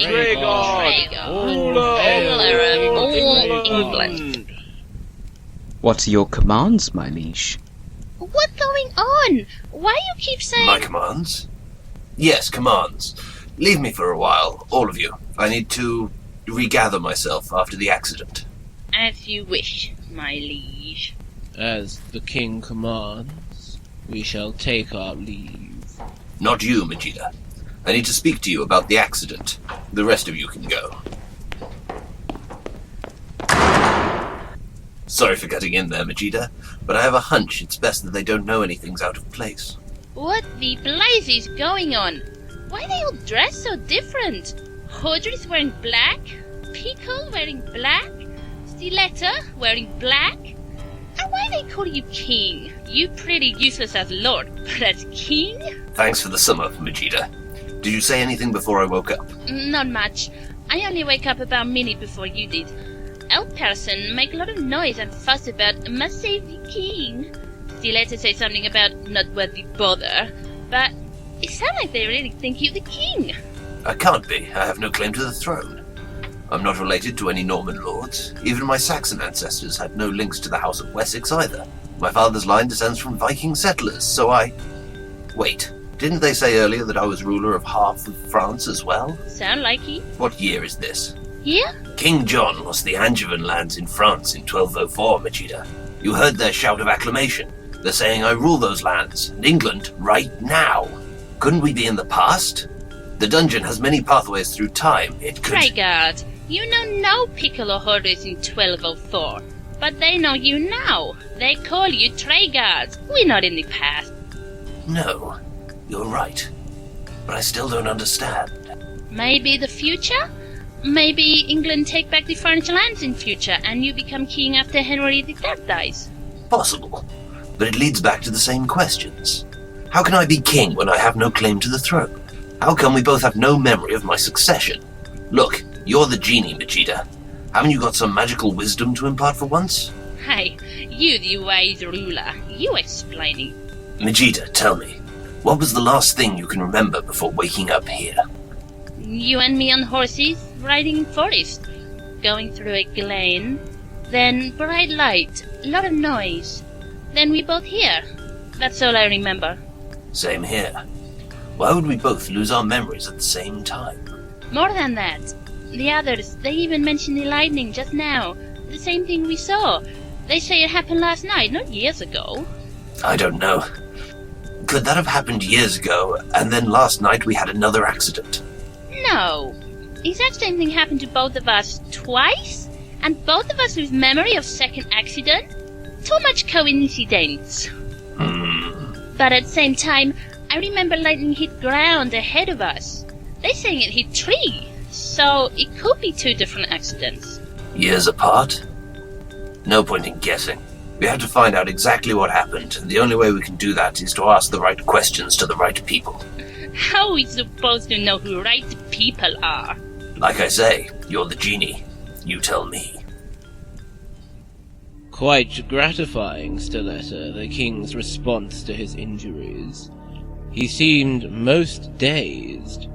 Treguard, ruler of all England. What are your commands, my liege? What's going on? Why you keep saying... My commands? Yes, commands. Leave me for a while, all of you. I need to regather myself after the accident. As you wish, my liege. As the king commands, we shall take our leave. Not you, Majida. I need to speak to you about the accident. The rest of you can go. Sorry for cutting in there, Majida, but I have a hunch it's best that they don't know anything's out of place. What the blaze is going on? Why they all dress so different? Hordriss wearing black, Pickle wearing black, Stiletta wearing black. And why they call you king? You pretty useless as lord, but as king? Thanks for the sum up, Majida. Did you say anything before I woke up? Not much. I only wake up about a minute before you did. Elf person make a lot of noise and fuss about must save the king. Stiletta say something about not worth the bother, but it sounds like they really think you're the king. I can't be. I have no claim to the throne. I'm not related to any Norman lords. Even my Saxon ancestors had no links to the House of Wessex either. My father's line descends from Viking settlers, so I... Wait, didn't they say earlier that I was ruler of half of France as well? Sound like it. What year is this? Yeah? King John lost the Angevin lands in France in 1204, Majida. You heard their shout of acclamation. They're saying I rule those lands, and England, right now. Couldn't we be in the past? The dungeon has many pathways through time. It could... Treguard, you know no Pickle or Hordriss in 1204, but they know you now. They call you Treguard. We're not in the past. No, you're right. But I still don't understand. Maybe the future? Maybe England take back the French lands in future and you become king after Henry III dies. Possible. But it leads back to the same questions. How can I be king when I have no claim to the throne? How come we both have no memory of my succession? Look, you're the genie, Majida. Haven't you got some magical wisdom to impart for once? Hey, you the wise ruler. You explaining. Majida, tell me, what was the last thing you can remember before waking up here? You and me on horses, riding in forest, going through a glen, then bright light, lot of noise, then we both here. That's all I remember. Same here. Why would we both lose our memories at the same time? More than that. The others, they even mentioned the lightning just now. The same thing we saw. They say it happened last night, not years ago. I don't know. Could that have happened years ago, and then last night we had another accident? No. Exact same thing happened to both of us twice, and both of us lose memory of second accident. Too much coincidence. But at the same time, I remember lightning hit ground ahead of us. They saying it hit tree, so it could be two different accidents. Years apart? No point in guessing. We have to find out exactly what happened, and the only way we can do that is to ask the right questions to the right people. How are we supposed to know who right people are? Like I say, you're the genie. You tell me. Quite gratifying, Stiletta, the king's response to his injuries. He seemed most dazed.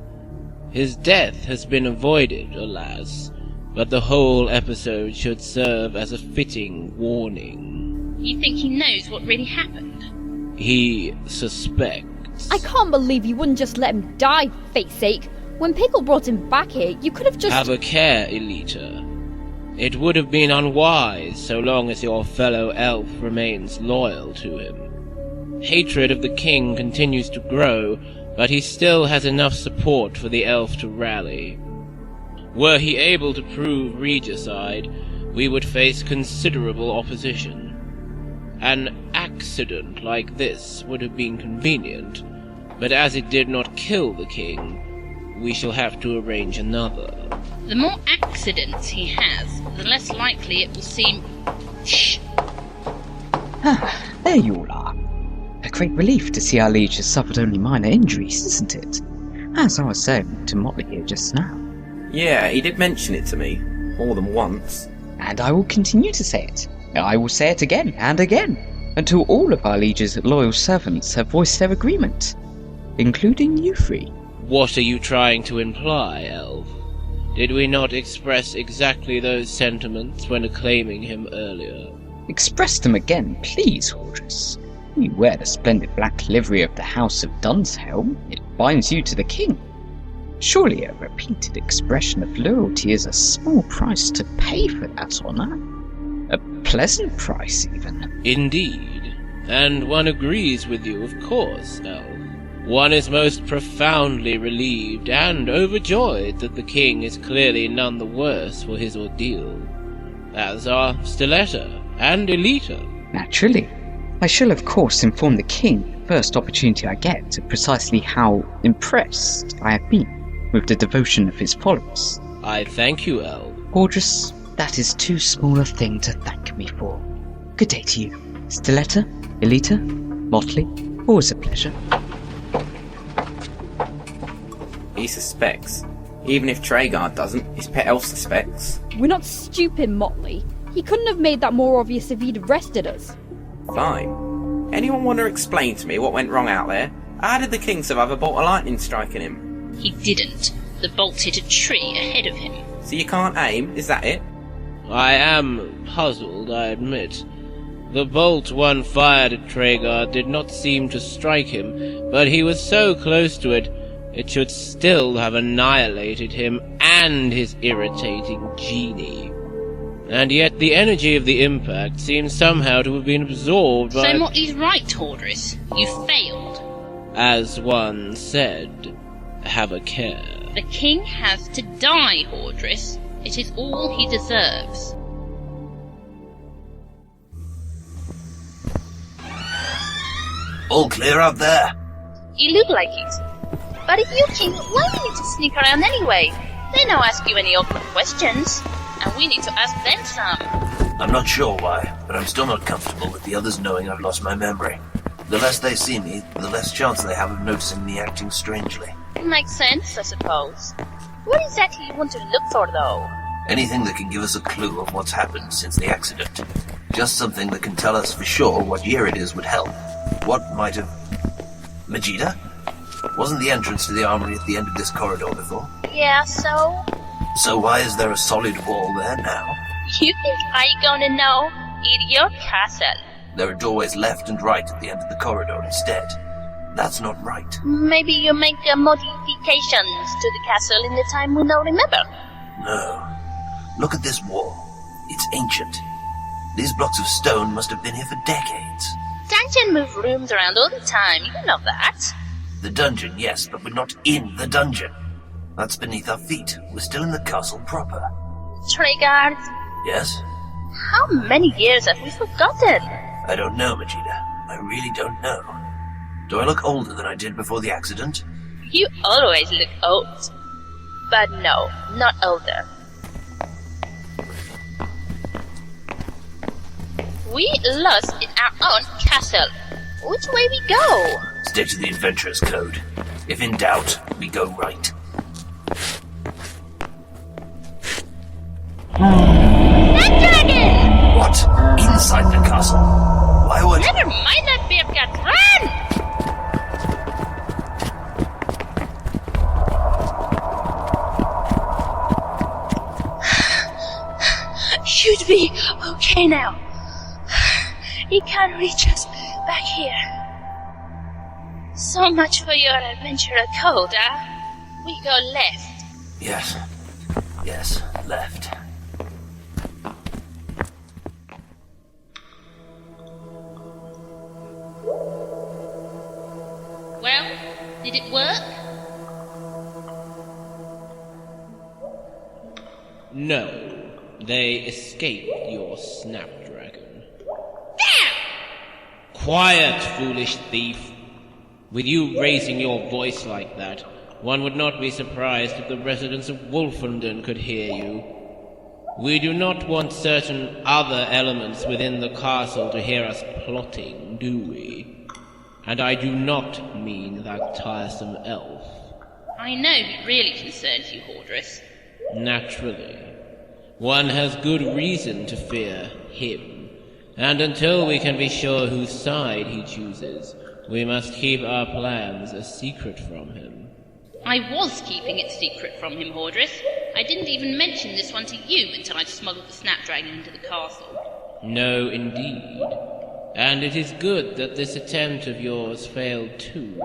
His death has been avoided, alas, but the whole episode should serve as a fitting warning. You think he knows what really happened? He suspects. I can't believe you wouldn't just let him die, for fate's sake. When Pickle brought him back here, you could have just... Have a care, Elita. It would have been unwise so long as your fellow elf remains loyal to him. Hatred of the king continues to grow, but he still has enough support for the elf to rally. Were he able to prove regicide, we would face considerable opposition. An accident like this would have been convenient, but as it did not kill the king, we shall have to arrange another. The more accidents he has, the less likely it will seem... Shh! There you all are. A great relief to see our liege has suffered only minor injuries, isn't it? As I was saying to Motley here just now. Yeah, he did mention it to me, more than once. And I will continue to say it. I will say it again and again, until all of our liege's loyal servants have voiced their agreement, including you three. What are you trying to imply, elf? Did we not express exactly those sentiments when acclaiming him earlier? Express them again, please, Hordriss. You wear the splendid black livery of the House of Dunshelm. It binds you to the king. Surely a repeated expression of loyalty is a small price to pay for that honour. A pleasant price, even. Indeed. And one agrees with you, of course, Elf. One is most profoundly relieved and overjoyed that the king is clearly none the worse for his ordeal, as are Stiletta and Elita. Naturally. I shall of course inform the king the first opportunity I get of precisely how impressed I have been with the devotion of his followers. I thank you, Elf. Hordriss, that is too small a thing to thank me for. Good day to you. Stiletta, Elita, Motley, always a pleasure. He suspects. Even if Treguard doesn't, his pet elf suspects. We're not stupid, Motley. He couldn't have made that more obvious if he'd arrested us. Fine. Anyone want to explain to me what went wrong out there? How did the king survive a bolt of lightning striking him? He didn't. The bolt hit a tree ahead of him. So you can't aim, is that it? I am puzzled, I admit. The bolt one fired at Treguard did not seem to strike him, but he was so close to it, it should still have annihilated him and his irritating genie. And yet the energy of the impact seems somehow to have been absorbed by... So Motley's right, Hordriss. You failed. As one said, have a care. The king has to die, Hordriss. It is all he deserves. All clear out there? You look like it. But if you're king, why do you need to sneak around anyway? They don't ask you any awkward questions. And we need to ask them some. I'm not sure why, but I'm still not comfortable with the others knowing I've lost my memory. The less they see me, the less chance they have of noticing me acting strangely. Makes sense, I suppose. What exactly you want to look for, though? Anything that can give us a clue of what's happened since the accident. Just something that can tell us for sure what year it is would help. What might have... Majida? Wasn't the entrance to the armory at the end of this corridor before? Yeah, so? So why is there a solid wall there now? You think I gonna know? In your castle. There are doorways left and right at the end of the corridor instead. That's not right. Maybe you make modifications to the castle in the time we don't remember. No. Look at this wall. It's ancient. These blocks of stone must have been here for decades. Dungeon move rooms around all the time, you know that. The dungeon, yes, but we're not in the dungeon. That's beneath our feet. We're still in the castle proper. Treguard, Yes? how many years have we forgotten? I don't know, Majida. I really don't know. Do I look older than I did before the accident? You always look old. But no, not older. We lost in our own castle. Which way we go? Stick to the adventurer's code. If in doubt, we go right. That dragon! What? Inside the castle? Why would... Never mind that bear cat. Run! Should be okay now. He can't reach us back here. So much for your adventurer code, huh? We go left. Yes. Yes, left. Well, did it work? No. They escaped your snapdragon. Damn! Quiet, foolish thief! With you raising your voice like that, one would not be surprised if the residents of Wolfenden could hear you. We do not want certain other elements within the castle to hear us plotting, do we? And I do not mean that tiresome elf. I know it really concerns you, Hordriss. Naturally. One has good reason to fear him, and until we can be sure whose side he chooses, we must keep our plans a secret from him. I was keeping it secret from him, Hordriss. I didn't even mention this one to you until I smuggled the snapdragon into the castle. No, indeed. And it is good that this attempt of yours failed too.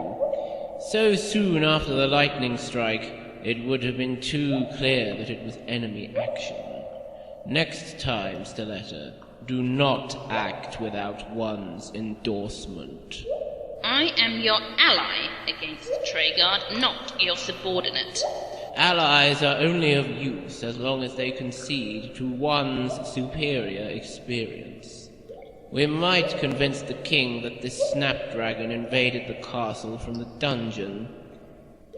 So soon after the lightning strike, it would have been too clear that it was enemy action. Next time, Stiletta, do not act without one's endorsement. I am your ally against Treguard, not your subordinate. Allies are only of use as long as they concede to one's superior experience. We might convince the king that this snapdragon invaded the castle from the dungeon,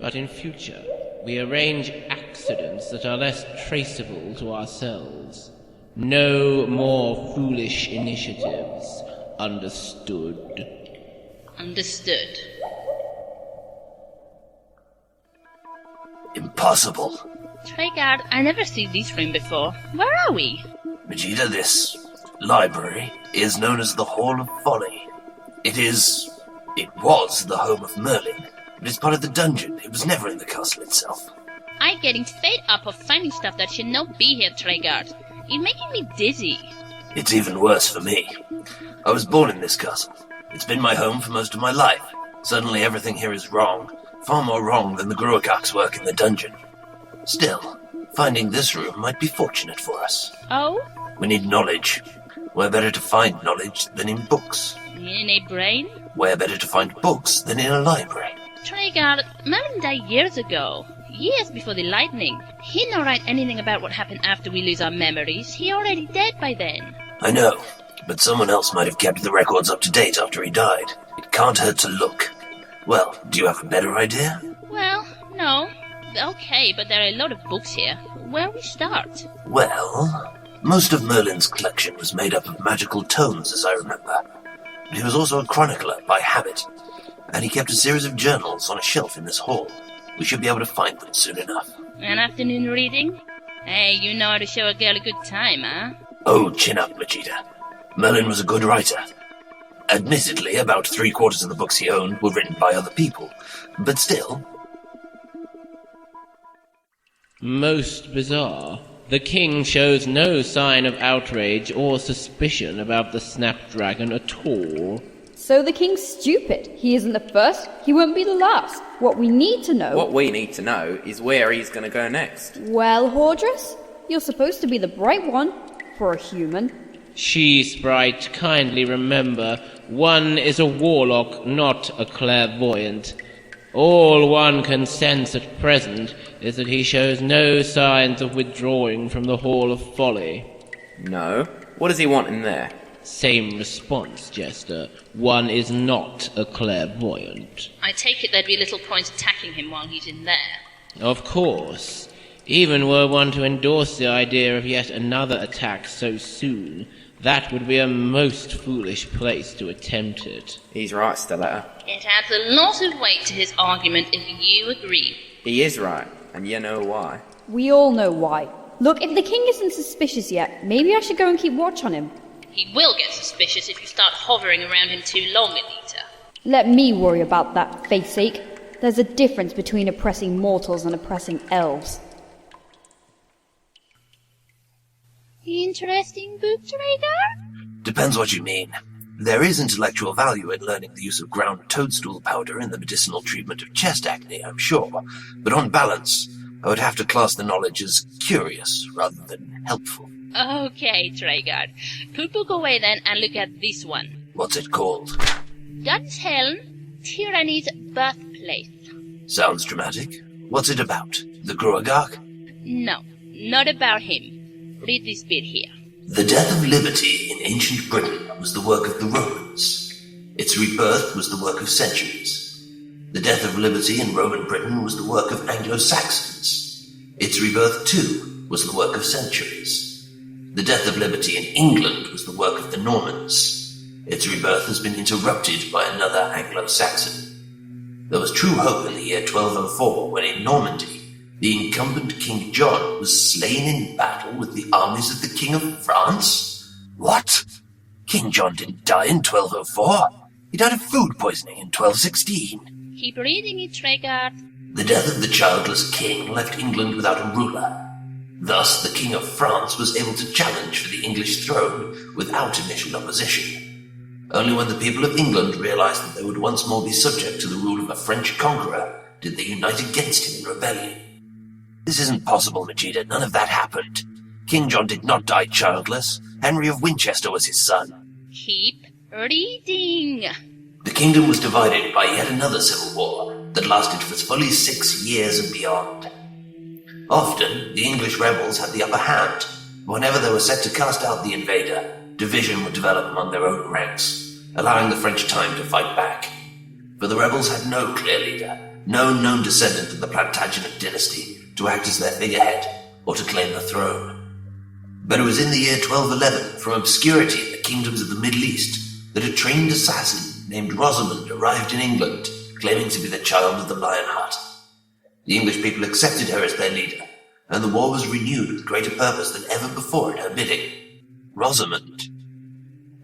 but in future we arrange accidents that are less traceable to ourselves. No more foolish initiatives. Understood? Understood. Impossible. Treguard, I never seen this room before. Where are we? Majida, this library is known as the Hall of Folly. It was the home of Merlin, but it's part of the dungeon. It was never in the castle itself. I'm getting fed up of finding stuff that should not be here, Treguard. It's making me dizzy. It's even worse for me. I was born in this castle. It's been my home for most of my life. Suddenly everything here is wrong. Far more wrong than the Gruagach's work in the dungeon. Still, finding this room might be fortunate for us. Oh? We need knowledge. Where better to find knowledge than in books? In a brain? Where better to find books than in a library? Treguard, Merlin died years ago. Years before the lightning. He not write anything about what happened after we lose our memories. He already dead by then. I know, but someone else might have kept the records up to date after he died. It can't hurt to look. Well, do you have a better idea? Well, no. Okay, but there are a lot of books here. Where we start? Well, most of Merlin's collection was made up of magical tomes, as I remember. But he was also a chronicler by habit, and he kept a series of journals on a shelf in this hall. We should be able to find them soon enough. An afternoon reading? Hey, you know how to show a girl a good time, huh? Oh, chin up, Majida. Merlin was a good writer. Admittedly, about 3/4 of the books he owned were written by other people, but still. Most bizarre. The king shows no sign of outrage or suspicion about the snapdragon at all. So the king's stupid. He isn't the first, he won't be the last. What we need to know is where he's going to go next. Well, Hordriss, you're supposed to be the bright one for a human. She, Sprite, kindly remember, one is a warlock, not a clairvoyant. All one can sense at present is that he shows no signs of withdrawing from the Hall of Folly. No? What does he want in there? Same response, Jester. One is not a clairvoyant. I take it there'd be little point attacking him while he's in there. Of course. Even were one to endorse the idea of yet another attack so soon, that would be a most foolish place to attempt it. He's right, Stiletta. It adds a lot of weight to his argument if you agree. He is right, and you know why. We all know why. Look, if the king isn't suspicious yet, maybe I should go and keep watch on him. He will get suspicious if you start hovering around him too long, Anita. Let me worry about that, faith's sake. There's a difference between oppressing mortals and oppressing elves. Interesting book, Treguard? Depends what you mean. There is intellectual value in learning the use of ground toadstool powder in the medicinal treatment of chest acne, I'm sure. But on balance, I would have to class the knowledge as curious rather than helpful. Okay, Treguard. Put book away then and look at this one. What's it called? Dunshelm, Tyranny's Birthplace. Sounds dramatic. What's it about? The Gruagach? No, not about him. Read this bit here. The death of liberty in ancient Britain was the work of the Romans. Its rebirth was the work of centuries. The death of liberty in Roman Britain was the work of Anglo-Saxons. Its rebirth, too, was the work of centuries. The death of liberty in England was the work of the Normans. Its rebirth has been interrupted by another Anglo-Saxon. There was true hope in the year 1204 when in Normandy, the incumbent King John was slain in battle with the armies of the King of France? What? King John didn't die in 1204. He died of food poisoning in 1216. Keep reading it, Treguard. The death of the childless king left England without a ruler. Thus, the King of France was able to challenge for the English throne without initial opposition. Only when the people of England realized that they would once more be subject to the rule of a French conqueror did they unite against him in rebellion. This isn't possible, Majida. None of that happened. King John did not die childless. Henry of Winchester was his son. Keep reading. The kingdom was divided by yet another civil war that lasted for fully 6 years and beyond. Often, the English rebels had the upper hand. Whenever they were set to cast out the invader, division would develop among their own ranks, allowing the French time to fight back. For the rebels had no clear leader, no known descendant of the Plantagenet dynasty to act as their figurehead or to claim the throne. But it was in the year 1211, from obscurity in the kingdoms of the Middle East, that a trained assassin named Rosamond arrived in England, claiming to be the child of the Lionheart. The English people accepted her as their leader, and the war was renewed with greater purpose than ever before at her bidding. Rosamond.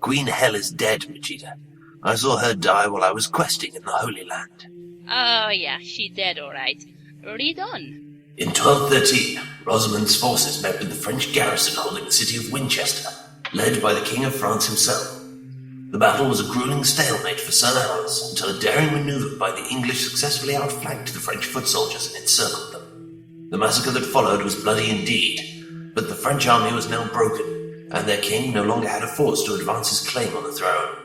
Queen Hel is dead, Majida. I saw her die while I was questing in the Holy Land. Oh yeah, she dead alright. Read on. In 1213, Rosamond's forces met with the French garrison holding the city of Winchester, led by the King of France himself. The battle was a grueling stalemate for some hours, until a daring maneuver by the English successfully outflanked the French foot soldiers and encircled them. The massacre that followed was bloody indeed, but the French army was now broken, and their king no longer had a force to advance his claim on the throne.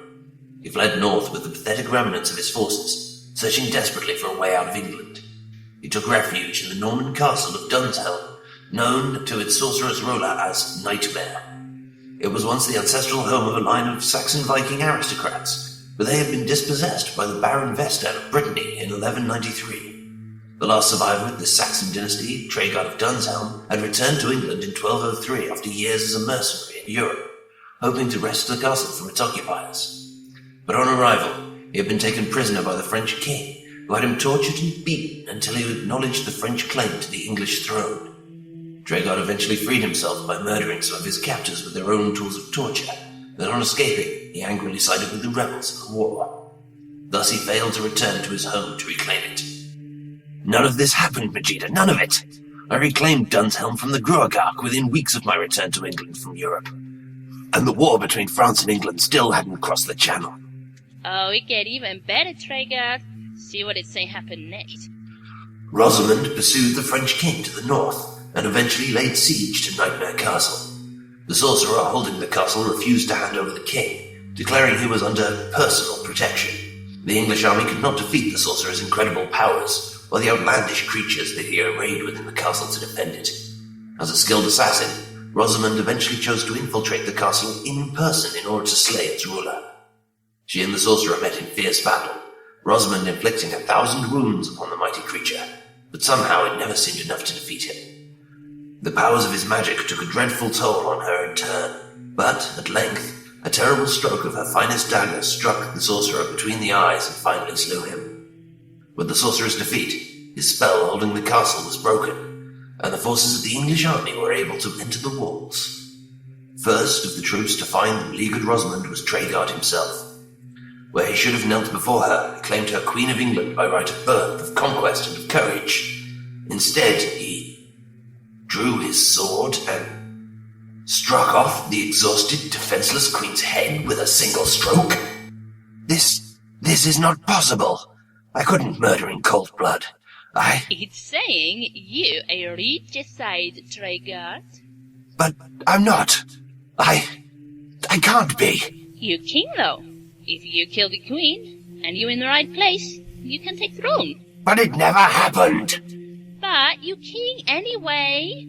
He fled north with the pathetic remnants of his forces, searching desperately for a way out of England. He took refuge in the Norman castle of Dunshelm, known to its sorceress ruler as Nightmare. It was once the ancestral home of a line of Saxon Viking aristocrats, but they had been dispossessed by the Baron Vestan of Brittany in 1193. The last survivor of this Saxon dynasty, Treguard of Dunshelm, had returned to England in 1203 after years as a mercenary in Europe, hoping to wrest the castle from its occupiers. But on arrival, he had been taken prisoner by the French king, who had him tortured and beaten until he acknowledged the French claim to the English throne. Treguard eventually freed himself by murdering some of his captors with their own tools of torture. Then on escaping, he angrily sided with the rebels in the war. Thus he failed to return to his home to reclaim it. None of this happened, Majida, none of it! I reclaimed Dunshelm from the Gruagach within weeks of my return to England from Europe. And the war between France and England still hadn't crossed the Channel. Oh, it get even better, Treguard. See what it say happen next. Rosamond pursued the French king to the north, and eventually laid siege to Nightmare Castle. The sorcerer holding the castle refused to hand over the king, declaring he was under personal protection. The English army could not defeat the sorcerer's incredible powers, or the outlandish creatures that he arrayed within the castle to defend it. As a skilled assassin, Rosamond eventually chose to infiltrate the castle in person in order to slay its ruler. She and the sorcerer met in fierce battle, Rosamond inflicting 1,000 wounds upon the mighty creature, but somehow it never seemed enough to defeat him. The powers of his magic took a dreadful toll on her in turn, but, at length, a terrible stroke of her finest dagger struck the sorcerer between the eyes and finally slew him. With the sorcerer's defeat, his spell holding the castle was broken, and the forces of the English army were able to enter the walls. First of the troops to find the beleaguered Rosamond was Treguard himself. Where he should have knelt before her, acclaimed her Queen of England by right of birth, of conquest, and of courage. Instead, he drew his sword and struck off the exhausted, defenseless queen's head with a single stroke. This is not possible. I couldn't murder in cold blood. It's saying you a regicide, Treguard. But I'm not. I can't be. You king, though. If you kill the queen, and you in the right place, you can take throne. But it never happened. But you king anyway.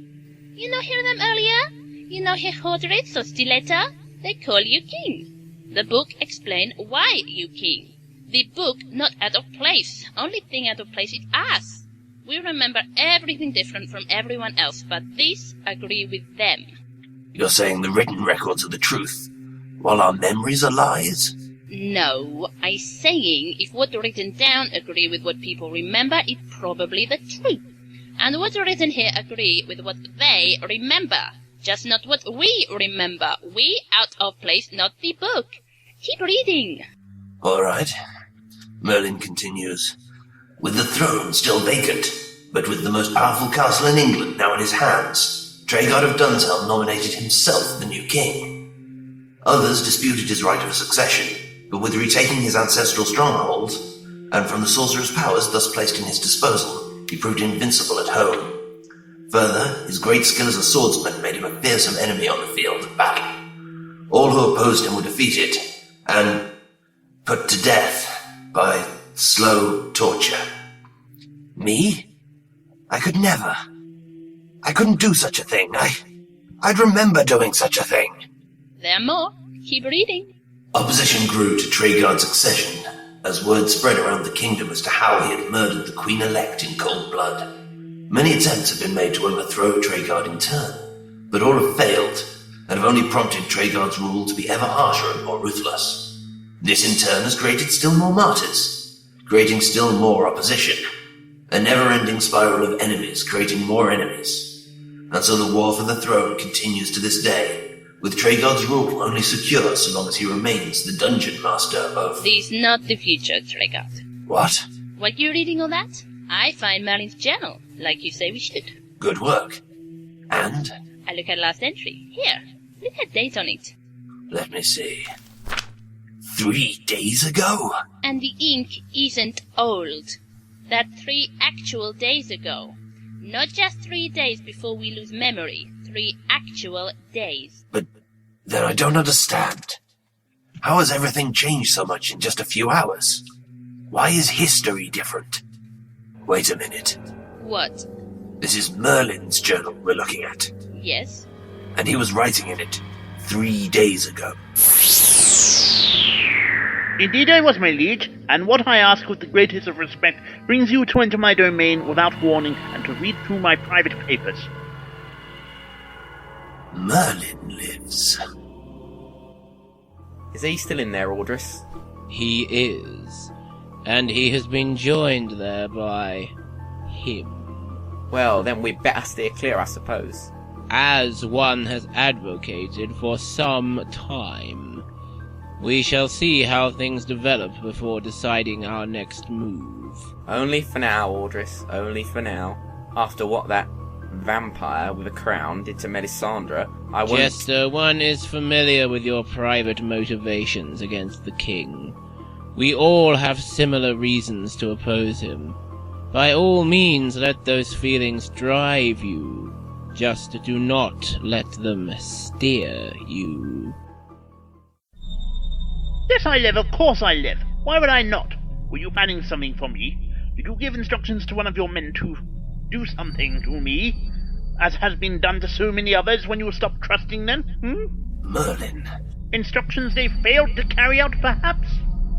You know hear them earlier? You know hear Hordriss or Stiletta? They call you king. The book explain why you king. The book not out of place. Only thing out of place is us. We remember everything different from everyone else, but this agree with them. You're saying the written records are the truth, while our memories are lies? No, I saying if what written down agree with what people remember, it's probably the truth. And what's written here agree with what they remember, just not what we remember. We out of place, not the book. Keep reading. All right. Merlin continues. With the throne still vacant, but with the most powerful castle in England now in his hands, Treguard of Dunshelm nominated himself the new king. Others disputed his right of succession, but with retaking his ancestral stronghold, and from the sorcerer's powers thus placed in his disposal, he proved invincible at home. Further, his great skill as a swordsman made him a fearsome enemy on the field of battle. All who opposed him were defeated, and put to death by slow torture. Me? I could never. I couldn't do such a thing. I'd remember doing such a thing. There are more. Keep reading. Opposition grew to Treguard's accession, as word spread around the kingdom as to how he had murdered the Queen-elect in cold blood. Many attempts have been made to overthrow Treguard in turn, but all have failed, and have only prompted Treguard's rule to be ever harsher and more ruthless. This in turn has created still more martyrs, creating still more opposition, a never-ending spiral of enemies creating more enemies. And so the war for the throne continues to this day, with Treguard's rule only secure so long as he remains the dungeon master of... This is not the future, Treguard. What? While you're reading all that, I find Merlin's journal, like you say we should. Good work. And? I look at last entry. Here, look at date on it. Let me see. 3 days ago? And the ink isn't old. That's 3 actual days ago. Not just 3 days before we lose memory. 3 actual days. But then I don't understand. How has everything changed so much in just a few hours? Why is history different? Wait a minute. What? This is Merlin's journal we're looking at. Yes? And he was writing in it 3 days ago. Indeed I was, my liege, and what I ask with the greatest of respect brings you to enter my domain without warning and to read through my private papers. Merlin lives. Is he still in there, Hordriss? He is, and he has been joined there by him. Well, then we'd better steer clear, I suppose. As one has advocated for some time. We shall see how things develop before deciding our next move. Only for now, Hordriss, only for now. After what that vampire with a crown did to Melisandre, I won't... Jester, one is familiar with your private motivations against the king. We all have similar reasons to oppose him. By all means, let those feelings drive you. Just do not let them steer you. Yes, I live, of course I live. Why would I not? Were you planning something for me? Did you give instructions to one of your men to do something to me, as has been done to so many others when you stopped trusting them? Merlin. Instructions they failed to carry out, perhaps?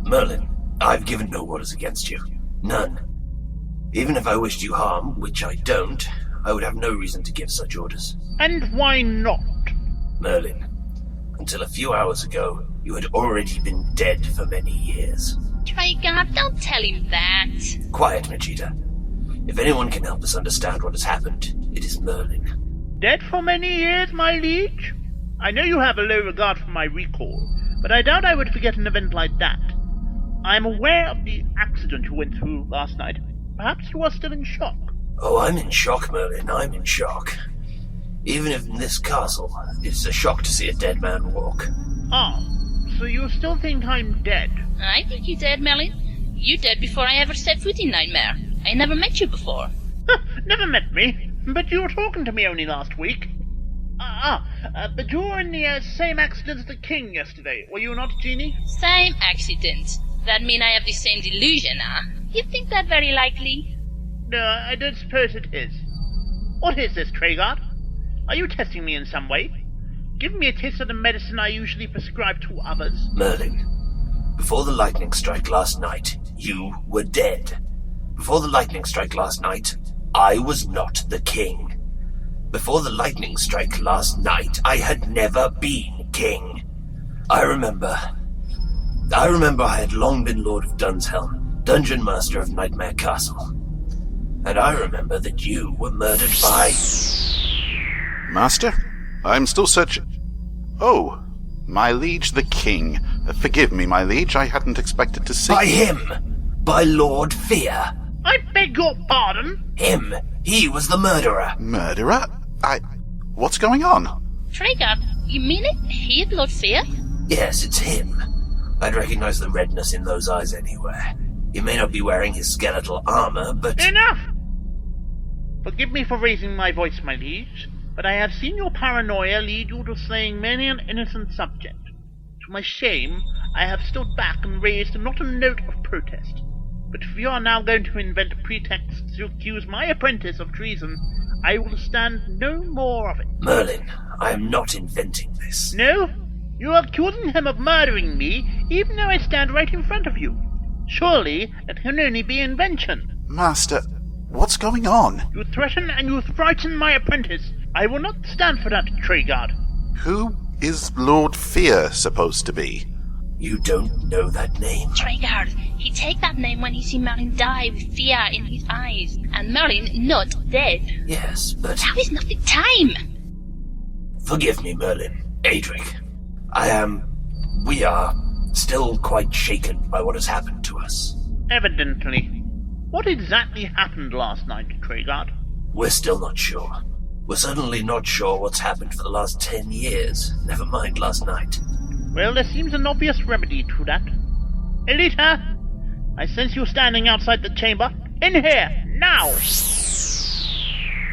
Merlin, I've given no orders against you. None. Even if I wished you harm, which I don't, I would have no reason to give such orders. And why not? Merlin, until a few hours ago, you had already been dead for many years. Treguard, don't tell him that. Quiet, Majida. If anyone can help us understand what has happened, it is Merlin. Dead for many years, my liege? I know you have a low regard for my recall, but I doubt I would forget an event like that. I am aware of the accident you went through last night. Perhaps you are still in shock. Oh, I'm in shock, Merlin. I'm in shock. Even if in this castle, it's a shock to see a dead man walk. Ah, so you still think I'm dead? I think you're dead, Merlin. You dead before I ever set foot in Nightmare. I never met you before. Never met me, but you were talking to me only last week. But you were in the same accident as the king yesterday, were you not, Jeannie? Same accident. That mean I have the same delusion, huh? You think that very likely? No, I don't suppose it is. What is this, Treguard? Are you testing me in some way? Give me a taste of the medicine I usually prescribe to others. Merlin, before the lightning strike last night, you were dead. Before the lightning strike last night, I was not the king. Before the lightning strike last night, I had never been king. I remember I had long been Lord of Dunshelm, Dungeon Master of Nightmare Castle. And I remember that you were murdered by... Master? I'm still searching... Oh, my liege the king. Forgive me, my liege, I hadn't expected to see... By him! By Lord Fear! I beg your pardon? Him! He was the murderer! Murderer? What's going on? Treguard, you mean it? He, Lord Fear? Yes, it's him. I'd recognize the redness in those eyes anywhere. He may not be wearing his skeletal armor, but... Enough! Forgive me for raising my voice, my liege, but I have seen your paranoia lead you to slaying many an innocent subject. To my shame, I have stood back and raised not a note of protest. But if you are now going to invent pretexts to accuse my apprentice of treason, I will stand no more of it. Merlin, I am not inventing this. No? You are accusing him of murdering me, even though I stand right in front of you. Surely, it can only be invention. Master, what's going on? You threaten and you frighten my apprentice. I will not stand for that, Treguard. Who is Lord Fear supposed to be? You don't know that name? Treguard, he take that name when he see Merlin die with fear in his eyes, and Merlin not dead. Yes, but... Now is not the time! Forgive me, Merlin. Adric. We are still quite shaken by what has happened to us. Evidently. What exactly happened last night, Treguard? We're still not sure. We're certainly not sure what's happened for the last 10 years, never mind last night. Well, there seems an obvious remedy to that. Elita, I sense you standing outside the chamber. In here, now!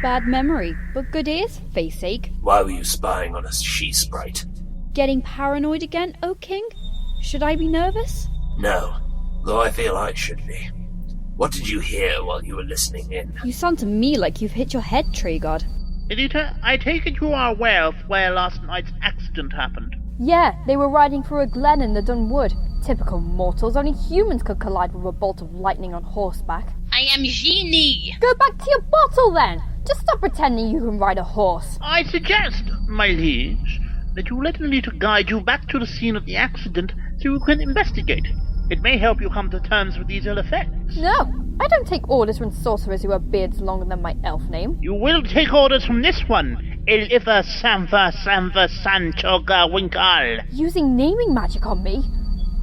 Bad memory, but good ears, face ache. Why were you spying on us, she-sprite? Getting paranoid again, O King? Should I be nervous? No, though I feel I should be. What did you hear while you were listening in? You sound to me like you've hit your head, Treguard. Elita, I take it you are aware of where last night's accident happened. Yeah, they were riding through a glen in the Dunwood. Typical mortals, only humans could collide with a bolt of lightning on horseback. I am Genie! Go back to your bottle then! Just stop pretending you can ride a horse. I suggest, my liege, that you let Elita guide you back to the scene of the accident so you can investigate. It may help you come to terms with these ill effects. No, I don't take orders from sorcerers who have beards longer than my elf name. You will take orders from this one, Elifa Samva Sanchoga Winkal. Using naming magic on me?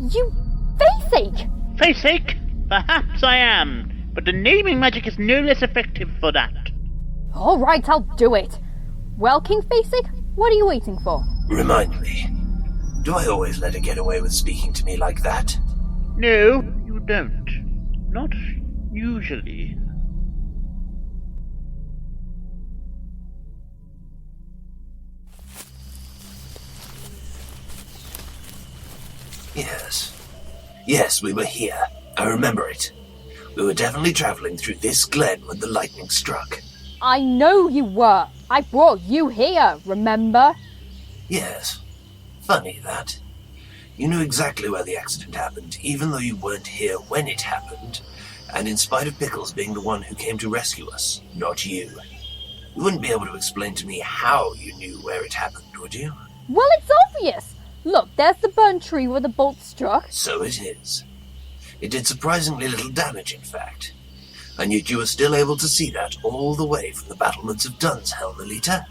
You face-ache! Face-ache? Perhaps I am, but the naming magic is no less effective for that. Alright, I'll do it. Well, King Face-ache, what are you waiting for? Remind me, do I always let her get away with speaking to me like that? No, you don't. Not usually. Yes, we were here. I remember it. We were definitely traveling through this glen when the lightning struck. I know you were. I brought you here, remember? Yes. Funny that. You knew exactly where the accident happened, even though you weren't here when it happened, and in spite of Pickles being the one who came to rescue us, not you. You wouldn't be able to explain to me how you knew where it happened, would you? Well, it's obvious. Look, there's the burnt tree where the bolt struck. So it is. It did surprisingly little damage, in fact. And yet you were still able to see that all the way from the battlements of Dunshelm, Elita.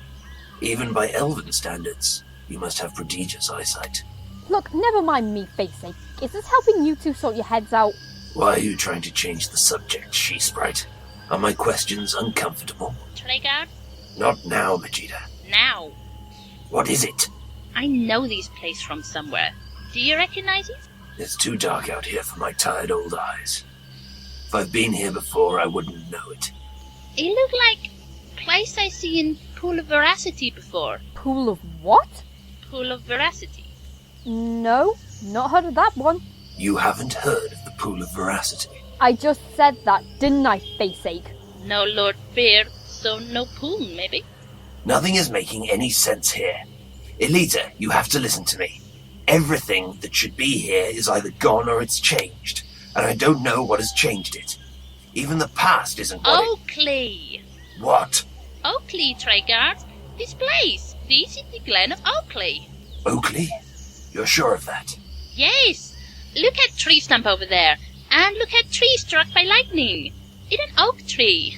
Even by elven standards, you must have prodigious eyesight. Look, never mind me, Face-ache. Is this helping you two sort your heads out? Why are you trying to change the subject, she-sprite? Are my questions uncomfortable? Treguard? Not now, Majida. Now. What is it? I know this place from somewhere. Do you recognize it? It's too dark out here for my tired old eyes. If I've been here before, I wouldn't know it. It looked like a place I see in Pool of Veracity before. Pool of what? Pool of Veracity. No, not heard of that one. You haven't heard of the Pool of Veracity? I just said that, didn't I, Face-ache? No Lord Fear, so no pool, maybe? Nothing is making any sense here. Elita, you have to listen to me. Everything that should be here is either gone or it's changed, and I don't know what has changed it. Even the past isn't what Oakley! What? Oakley, Treguard. This place. This is the Glen of Oakley. Oakley? You're sure of that? Yes. Look at tree stump over there, and look at tree struck by lightning. It's an oak tree.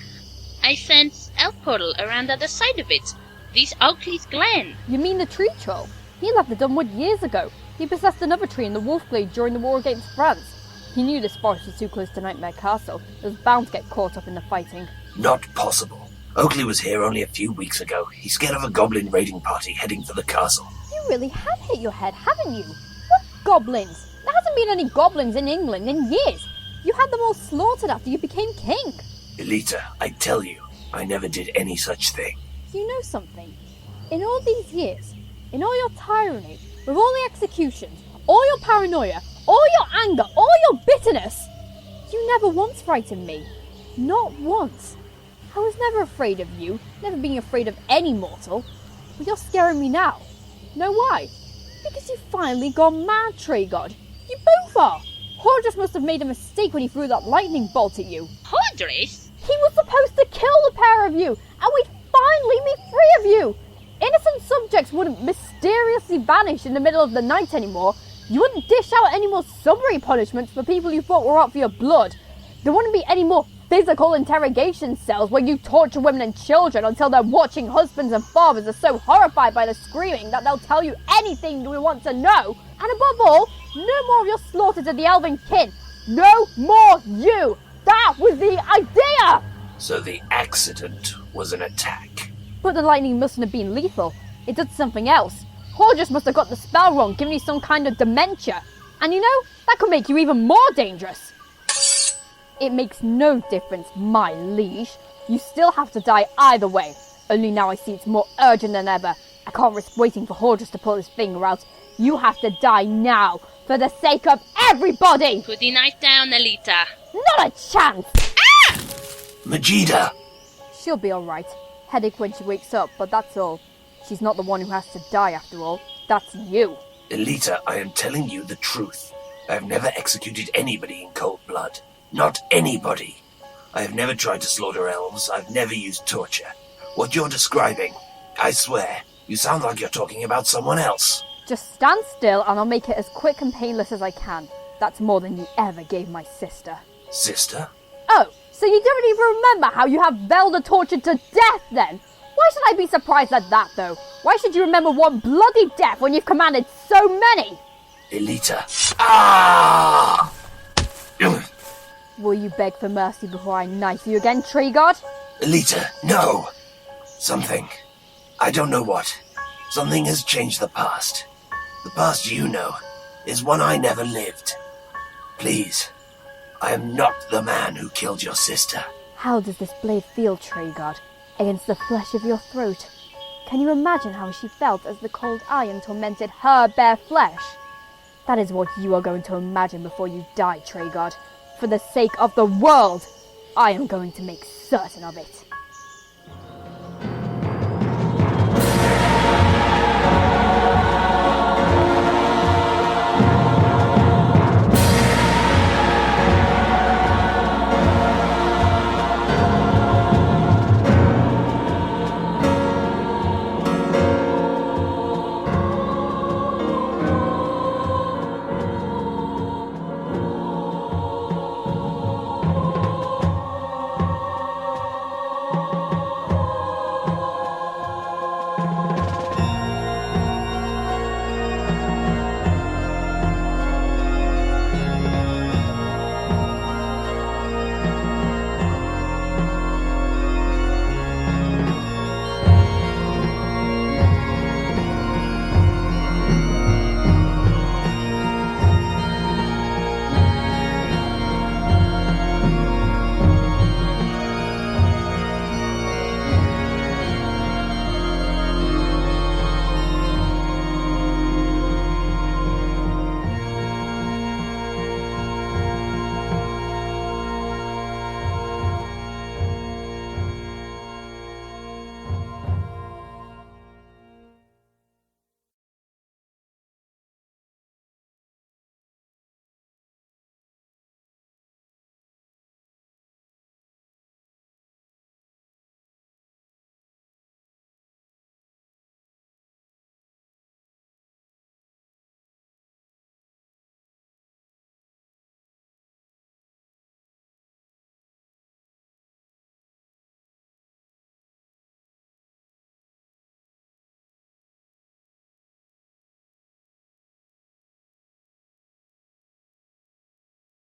I sense elf portal around the other side of it. This Oakley's Glen. You mean the tree troll? He left the Dunwood years ago. He possessed another tree in the Wolfglade during the war against France. He knew this forest was too close to Nightmare Castle. It was bound to get caught up in the fighting. Not possible. Oakley was here only a few weeks ago. He's scared of a goblin raiding party heading for the castle. You really have hit your head, haven't you? What goblins? There hasn't been any goblins in England in years. You had them all slaughtered after you became king. Elita, I tell you, I never did any such thing. You know something? In all these years, in all your tyranny, with all the executions, all your paranoia, all your anger, all your bitterness, you never once frightened me. Not once. I was never afraid of you, never being afraid of any mortal. But you're scaring me now. Know why? Because you've finally gone mad, Treguard. You both are. Hordriss must have made a mistake when he threw that lightning bolt at you. Hordriss? He was supposed to kill the pair of you, and we'd finally be free of you. Innocent subjects wouldn't mysteriously vanish in the middle of the night anymore. You wouldn't dish out any more summary punishments for people you thought were out for your blood. There wouldn't be any more physical interrogation cells where you torture women and children until their watching husbands and fathers are so horrified by the screaming that they'll tell you anything we want to know. And above all, no more of your slaughters of the elven kin. No more you. That was the idea! So the accident was an attack. But the lightning mustn't have been lethal. It did something else. Hordriss must have got the spell wrong, giving you some kind of dementia. And you know, that could make you even more dangerous. It makes no difference, my liege. You still have to die either way. Only now I see it's more urgent than ever. I can't risk waiting for Hordriss to pull his finger out. You have to die now, for the sake of everybody! Put the knife down, Elita. Not a chance! Ah! Majida! She'll be alright. Headache when she wakes up, but that's all. She's not the one who has to die after all. That's you. Elita, I am telling you the truth. I have never executed anybody in cold blood. Not anybody. I have never tried to slaughter elves. I've never used torture. What you're describing, I swear, you sound like you're talking about someone else. Just stand still and I'll make it as quick and painless as I can. That's more than you ever gave my sister. Sister? Oh, so you don't even remember how you have Velda tortured to death then? Why should I be surprised at that though? Why should you remember one bloody death when you've commanded so many? Elita. Ah! Will you beg for mercy before I knife you again, Treguard? Elita, no! Something. I don't know what. Something has changed the past. The past you know is one I never lived. Please, I am not the man who killed your sister. How does this blade feel, Treguard, against the flesh of your throat? Can you imagine how she felt as the cold iron tormented her bare flesh? That is what you are going to imagine before you die, Treguard. For the sake of the world, I am going to make certain of it.